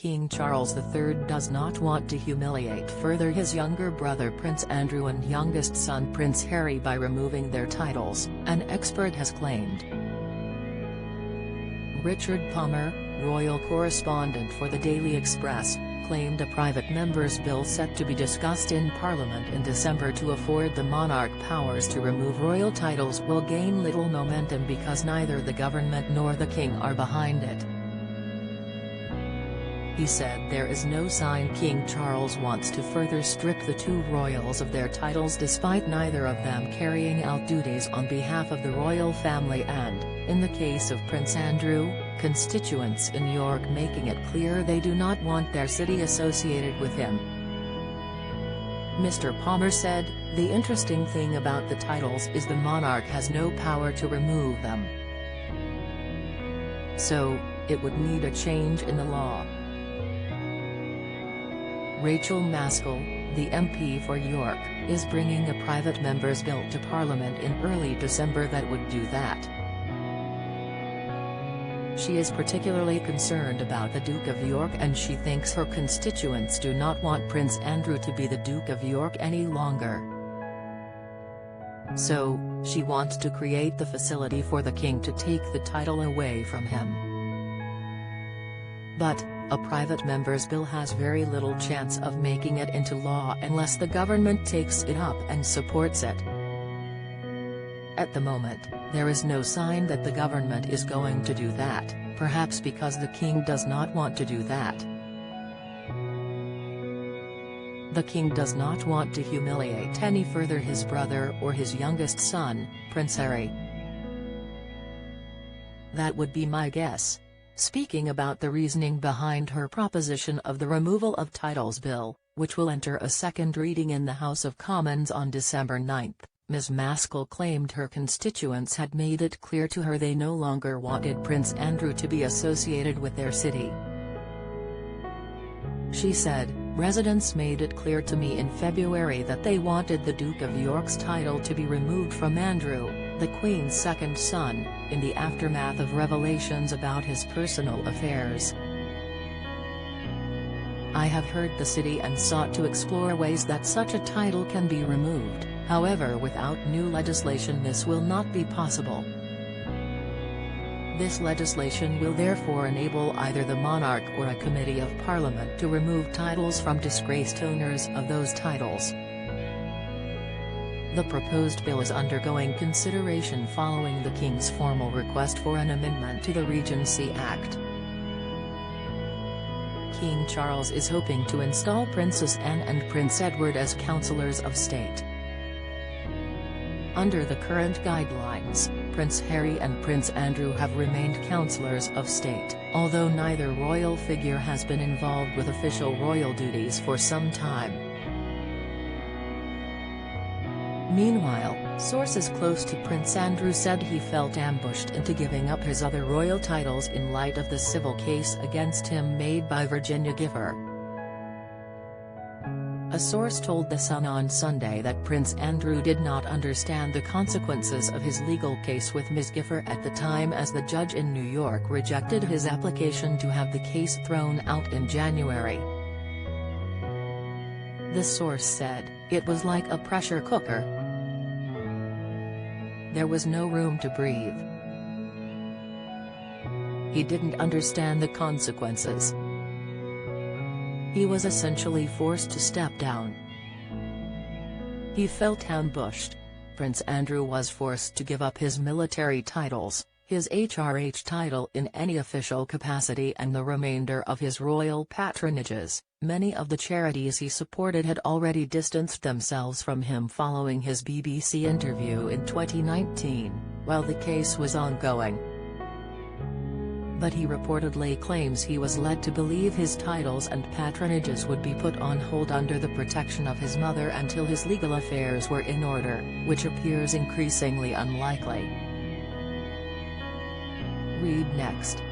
King Charles III does not want to humiliate further his younger brother Prince Andrew and youngest son Prince Harry by removing their titles, an expert has claimed. Richard Palmer, royal correspondent for the Daily Express, claimed a private member's bill set to be discussed in Parliament in December to afford the monarch powers to remove royal titles will gain little momentum because neither the government nor the king are behind it. He said there is no sign King Charles wants to further strip the two royals of their titles despite neither of them carrying out duties on behalf of the royal family and, in the case of Prince Andrew, constituents in York making it clear they do not want their city associated with him. Mr. Palmer said, "The interesting thing about the titles is the monarch has no power to remove them. So, it would need a change in the law." Rachel Maskell, the MP for York, is bringing a private member's bill to Parliament in early December that would do that. She is particularly concerned about the Duke of York and she thinks her constituents do not want Prince Andrew to be the Duke of York any longer. So, she wants to create the facility for the king to take the title away from him. But, a private member's bill has very little chance of making it into law unless the government takes it up and supports it. At the moment, there is no sign that the government is going to do that, perhaps because the king does not want to do that. The king does not want to humiliate any further his brother or his youngest son, Prince Harry. That would be my guess. Speaking about the reasoning behind her proposition of the removal of titles bill, which will enter a second reading in the House of Commons on December 9, Ms. Maskell claimed her constituents had made it clear to her they no longer wanted Prince Andrew to be associated with their city. She said, "Residents made it clear to me in February that they wanted the Duke of York's title to be removed from Andrew, the Queen's second son, in the aftermath of revelations about his personal affairs. I have heard the city and sought to explore ways that such a title can be removed, however without new legislation this will not be possible. This legislation will therefore enable either the monarch or a committee of Parliament to remove titles from disgraced owners of those titles." The proposed bill is undergoing consideration following the King's formal request for an amendment to the Regency Act. King Charles is hoping to install Princess Anne and Prince Edward as councillors of state. Under the current guidelines, Prince Harry and Prince Andrew have remained councillors of state, although neither royal figure has been involved with official royal duties for some time. Meanwhile, sources close to Prince Andrew said he felt ambushed into giving up his other royal titles in light of the civil case against him made by Virginia Gifford. A source told The Sun on Sunday that Prince Andrew did not understand the consequences of his legal case with Ms. Gifford at the time as the judge in New York rejected his application to have the case thrown out in January. The source said, "It was like a pressure cooker. There was no room to breathe. He didn't understand the consequences. He was essentially forced to step down. He felt ambushed. Prince Andrew was forced to give up his military titles, his HRH title in any official capacity and the remainder of his royal patronages. Many of the charities he supported had already distanced themselves from him following his BBC interview in 2019, while the case was ongoing. But he reportedly claims he was led to believe his titles and patronages would be put on hold under the protection of his mother until his legal affairs were in order, which appears increasingly unlikely." Read next.